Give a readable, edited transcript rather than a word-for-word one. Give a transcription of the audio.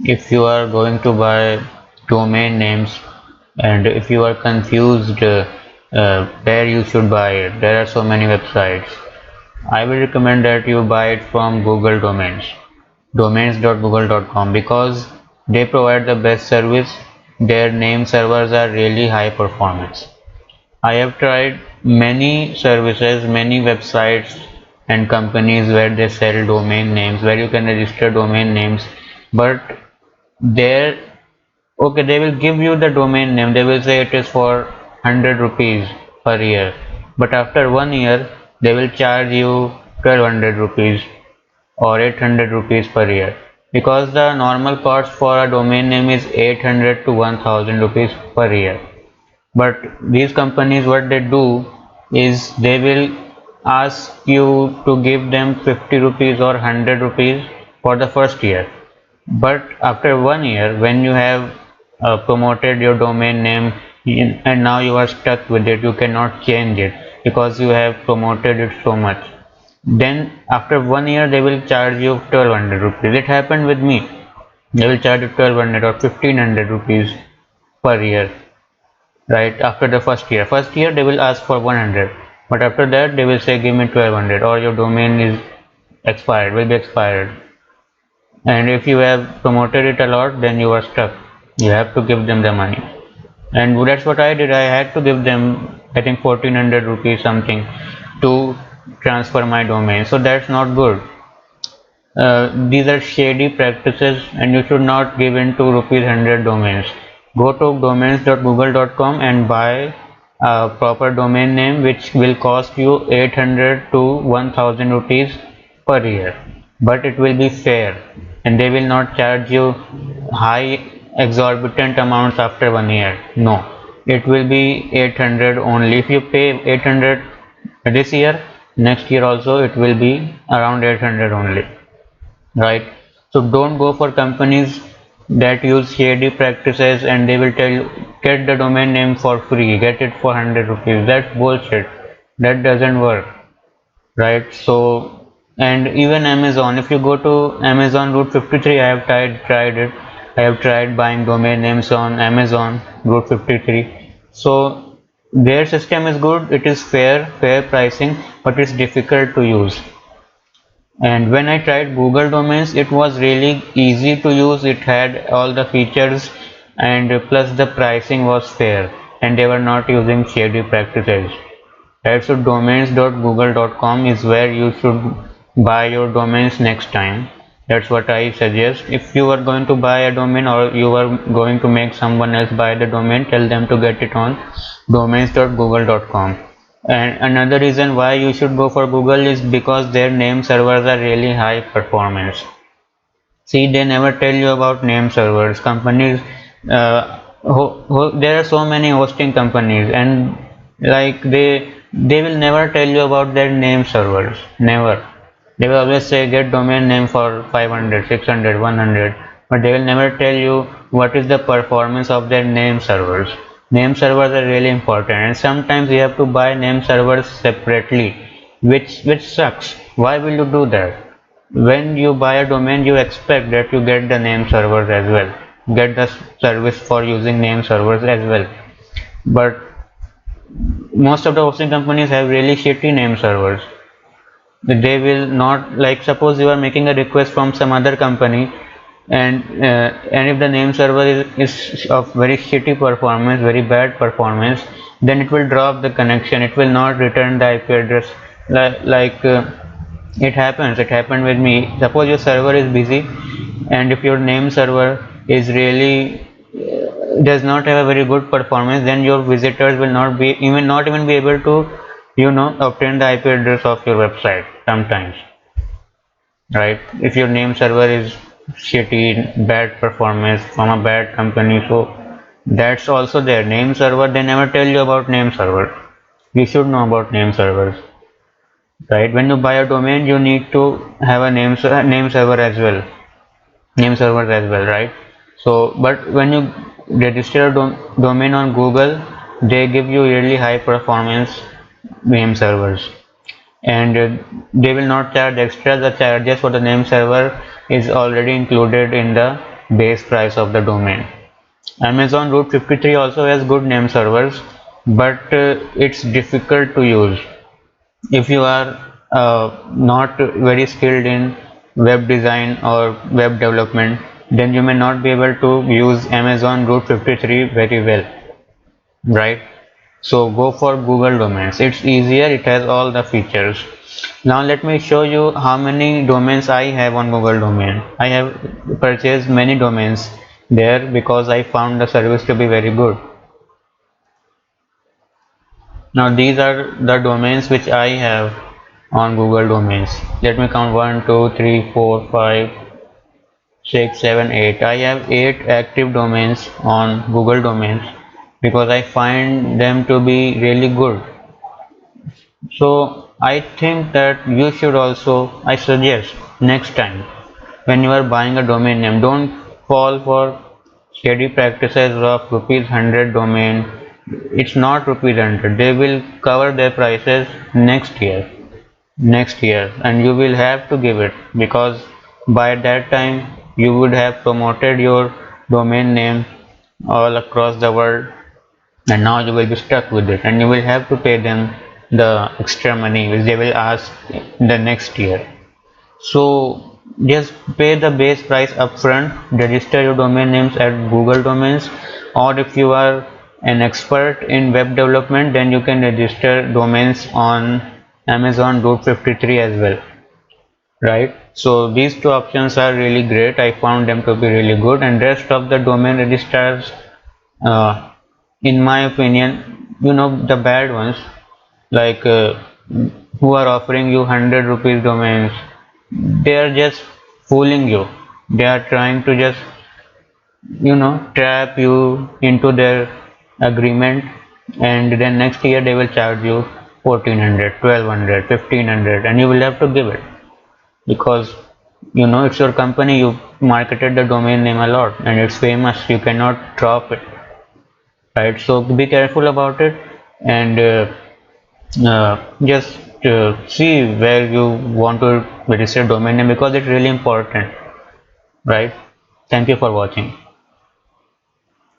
If you are going to buy domain names and if you are confused where you should buy it, there are so many websites. I will recommend that you buy it from Google Domains, domains.google.com, because they provide the best service. Their name servers are really high performance. I have tried many services, many websites and companies where they sell domain names, where you can register domain names, but there, okay, they will give you the domain name. They will say it is for 100 rupees per year, but after 1 year, they will charge you 1200 rupees or 800 rupees per year, because the normal cost for a domain name is 800 to 1000 rupees per year. But these companies, what they do is they will ask you to give them 50 rupees or 100 rupees for the first year, but after 1 year, when you have promoted your domain name and now you are stuck with it, you cannot change it because you have promoted it so much. Then after 1 year, they will charge you 1200 rupees. It happened with me. They will charge you 1200 or 1500 rupees per year, right? After the first year they will ask for 100, but after that they will say give me 1200 or your domain is expired, will be expired. And if you have promoted it a lot, then you are stuck. You have to give them the money. And that's what I did. I had to give them, I think, 1400 rupees something to transfer my domain. So that's not good. These are shady practices and you should not give in to rupees 100 domains. Go to domains.google.com and buy a proper domain name which will cost you 800 to 1000 rupees per year. But it will be fair and they will not charge you high exorbitant amounts after 1 year. No, it will be 800 only. If you pay 800 this year, next year also it will be around 800 only, right? So don't go for companies that use shady practices and they will tell you get the domain name for free, get it for 100 rupees. That's bullshit. That doesn't work, right? So, and even Amazon, if you go to Amazon Route 53, I have tried it. I have tried buying domain names on Amazon Route 53. So their system is good, it is fair pricing, but it's difficult to use. And when I tried Google Domains, it was really easy to use. It had all the features and plus the pricing was fair and they were not using shady practices. Right, so domains.google.com is where you should buy your domains next time. That's what I suggest. If you are going to buy a domain or you are going to make someone else buy the domain, tell them to get it on domains.google.com. And another reason why you should go for Google is because their name servers are really high performance. See, they never tell you about name servers. Companies, there are so many hosting companies, and like they will never tell you about their name servers. Never. They will always say get domain name for 500, 600, 100, but they will never tell you what is the performance of their name servers. Name servers are really important, and sometimes you have to buy name servers separately, which sucks. Why will you do that? When you buy a domain, you expect that you get the name servers as well, get the service for using name servers as well. But most of the hosting companies have really shitty name servers. They will not, like, suppose you are making a request from some other company, and if the name server is of very shitty performance, very bad performance, then it will drop the connection. It will not return the IP address. It happened with me. Suppose your server is busy, and if your name server is really does not have a very good performance, then your visitors will not even be able to obtain the IP address of your website sometimes, right? If your name server is shitty, bad performance from a bad company, so that's also their name server. They never tell you about name server. You should know about name servers, right? When you buy a domain, you need to have a name server as well, name servers as well, right? So but when you register a domain on Google, they give you really high performance name servers, and they will not charge extra. The charges for the name server is already included in the base price of the domain. Amazon Route 53 also has good name servers, but it's difficult to use. If you are not very skilled in web design or web development, then you may not be able to use Amazon Route 53 very well, right? So go for Google Domains. It's easier, it has all the features. Now let me show you how many domains I have on Google Domain. I have purchased many domains there because I found the service to be very good. Now these are the domains which I have on Google Domains. Let me count 1, 2, 3, 4, 5, 6, 7, 8. I have 8 active domains on Google Domains because I find them to be really good. So I think that you should also, I suggest next time when you are buying a domain name, don't fall for shady practices of rupees 100 domain. It's not rupees 100. They will cover their prices next year, and you will have to give it, because by that time you would have promoted your domain name all across the world, and now you will be stuck with it, and you will have to pay them the extra money which they will ask in the next year. So just pay the base price upfront, register your domain names at Google Domains, or if you are an expert in web development, then you can register domains on Amazon Route 53 as well, right? So these two options are really great. I found them to be really good, and rest of the domain registrars, uh, in my opinion, the bad ones, like who are offering you 100 rupees domains, they are just fooling you. They are trying to just trap you into their agreement, and then next year they will charge you 1400, 1200, 1500, and you will have to give it, because it's your company, you marketed the domain name a lot and it's famous, you cannot drop it, right? So be careful about it, and just see where you want to register domain name, because it's really important, right? Thank you for watching.